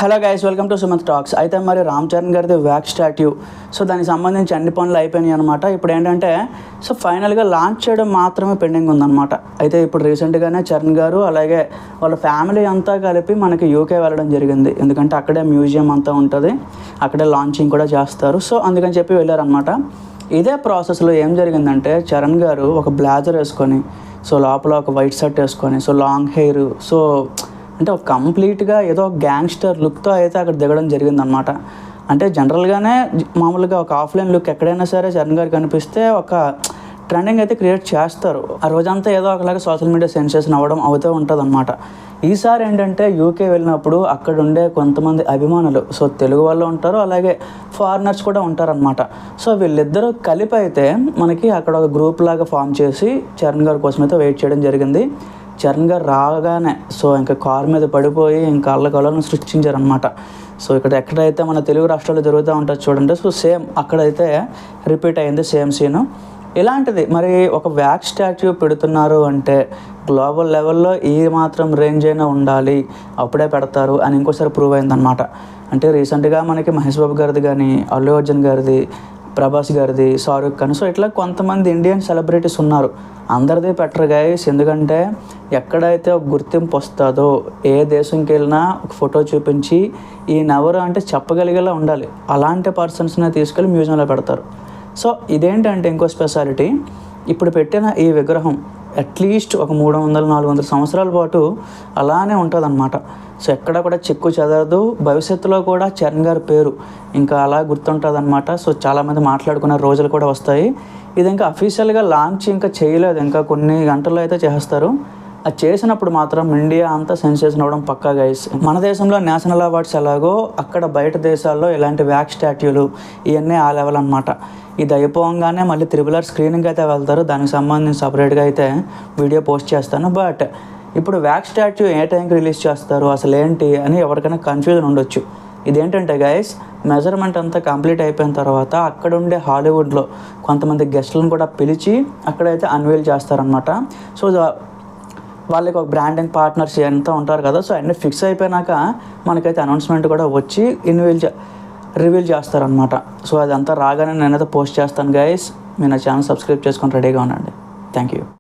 Hello guys, welcome to Sumanth talks. అయితే మరి రామ్ చరణ్ గారిది వ్యాక్స్ స్టాట్యూ, సో దానికి సంబంధించి అన్ని పనులు అయిపోయినాయి అనమాట. ఇప్పుడు ఏంటంటే ఫైనల్గా లాంచ్ చేయడం మాత్రమే పెండింగ్ ఉందన్నమాట. అయితే ఇప్పుడు రీసెంట్గానే చరణ్ గారు అలాగే వాళ్ళ ఫ్యామిలీ అంతా కలిపి మనకి యూకే వెళ్ళడం జరిగింది. ఎందుకంటే అక్కడే మ్యూజియం అంతా ఉంటుంది, అక్కడే లాంచింగ్ కూడా చేస్తారు. సో అందుకని చెప్పి వెళ్ళారనమాట. ఇదే ప్రాసెస్లో ఏం జరిగిందంటే చరణ్ గారు ఒక బ్లేజర్ వేసుకొని, సో లోపల ఒక వైట్ షర్ట్ వేసుకొని, సో లాంగ్ హెయిర్, సో అంటే ఒక కంప్లీట్గా ఏదో గ్యాంగ్స్టర్ లుక్తో అయితే అక్కడ దిగడం జరిగిందనమాట. అంటే జనరల్గానే మామూలుగా ఒక ఆఫ్లైన్ లుక్ ఎక్కడైనా సరే చరణ్ గారు కనిపిస్తే ఒక ట్రెండింగ్ అయితే క్రియేట్ చేస్తారు. ఆ రోజంతా ఏదో ఒకలాగా సోషల్ మీడియా సెన్సేషన్ అవ్వడం అవుతూ ఉంటుంది అనమాట. ఈసారి ఏంటంటే యూకే వెళ్ళినప్పుడు అక్కడ ఉండే కొంతమంది అభిమానులు, సో తెలుగు వాళ్ళు ఉంటారు, అలాగే ఫారినర్స్ కూడా ఉంటారనమాట. సో వీళ్ళిద్దరూ కలిపి అయితే మనకి అక్కడ ఒక గ్రూప్ లాగా ఫామ్ చేసి చరణ్ గారి కోసం అయితే వెయిట్ చేయడం జరిగింది. చరణ్ గారు రాగానే సో ఇంకా కారు మీద పడిపోయి ఇంకా అల్లకల్లను సృష్టించారనమాట. సో ఎక్కడైతే మన తెలుగు రాష్ట్రాల్లో జరుగుతూ ఉంటుంది చూడండి, సో సేమ్ అక్కడైతే రిపీట్ అయింది సేమ్ సీను. ఇలాంటిది మరి ఒక వ్యాక్స్ స్టాట్యూ పెడుతున్నారు అంటే గ్లోబల్ లెవెల్లో ఈ మాత్రం రేంజ్ అయినా ఉండాలి, అప్పుడే పెడతారు అని ఇంకోసారి ప్రూవ్ అయిందనమాట. అంటే రీసెంట్గా మనకి మహేష్ బాబు గారిది కానీ, అల్లు అర్జున్ గారిది, ప్రభాస్ గారిది, షారుఖ్ ఖాన్, సో ఇట్లా కొంతమంది ఇండియన్ సెలబ్రిటీస్ ఉన్నారు. అందరిదే పెట్టరు గైస్, ఎందుకంటే ఎక్కడైతే ఒక గుర్తింపు వస్తుందో ఏ దేశంకి వెళ్ళినా ఒక ఫోటో చూపించి ఈయనెవరు అంటే చెప్పగలిగేలా ఉండాలి. అలాంటి పర్సన్స్ని తీసుకెళ్ళి మ్యూజియంలో పెడతారు. సో ఇదేంటంటే ఇంకో స్పెషాలిటీ, ఇప్పుడు పెట్టిన ఈ విగ్రహం అట్లీస్ట్ ఒక 300-400 సంవత్సరాల పాటు అలానే ఉంటుందన్నమాట. సో ఎక్కడ కూడా చెక్కు చెదరదు. భవిష్యత్తులో కూడా చరణ్ గారి పేరు ఇంకా అలా గుర్తుంటుందన్నమాట. సో చాలామంది మాట్లాడుకునే రోజులు కూడా వస్తాయి. ఇది ఇంకా అఫీషియల్గా లాంచ్ ఇంకా చేయలేదు, ఇంకా కొన్ని గంటల్లో అయితే చేస్తారు. అది చేసినప్పుడు మాత్రం ఇండియా అంతా సెన్సేషన్ అవ్వడం పక్కా గైస్. మన దేశంలో నేషనల్ అవార్డ్స్ ఎలాగో అక్కడ బయట దేశాల్లో ఇలాంటి వ్యాక్స్ స్టాట్యూలు ఇవన్నీ ఆ లెవెల్ అనమాట. ఇది అయిపోగానే మళ్ళీ త్రిబుల్ స్క్రీనింగ్ అయితే వెళ్తారు. దానికి సంబంధించి సపరేట్గా అయితే వీడియో పోస్ట్ చేస్తాను. బట్ ఇప్పుడు వ్యాక్స్ స్టాట్యూ ఏ టైంకి రిలీజ్ చేస్తారు అసలు ఏంటి అని ఎవరికైనా కన్ఫ్యూజన్ ఉండొచ్చు. ఇదేంటంటే గైస్, మెజర్మెంట్ అంతా కంప్లీట్ అయిపోయిన తర్వాత అక్కడ ఉండే హాలీవుడ్లో కొంతమంది గెస్ట్లను కూడా పిలిచి అక్కడైతే అన్వీల్ చేస్తారనమాట. సో వాళ్ళకి ఒక బ్రాండింగ్ పార్ట్నర్స్ ఎంత ఉంటారు కదా, సో అన్నీ ఫిక్స్ అయిపోయినాక మనకైతే అనౌన్స్మెంట్ కూడా వచ్చి రివీల్ చేస్తారనమాట. సో అదంతా రాగానే నేనైతే పోస్ట్ చేస్తాను గైస్. మీరు నా ఛానల్ సబ్స్క్రైబ్ చేసుకొని రెడీగా ఉండండి. Thank you.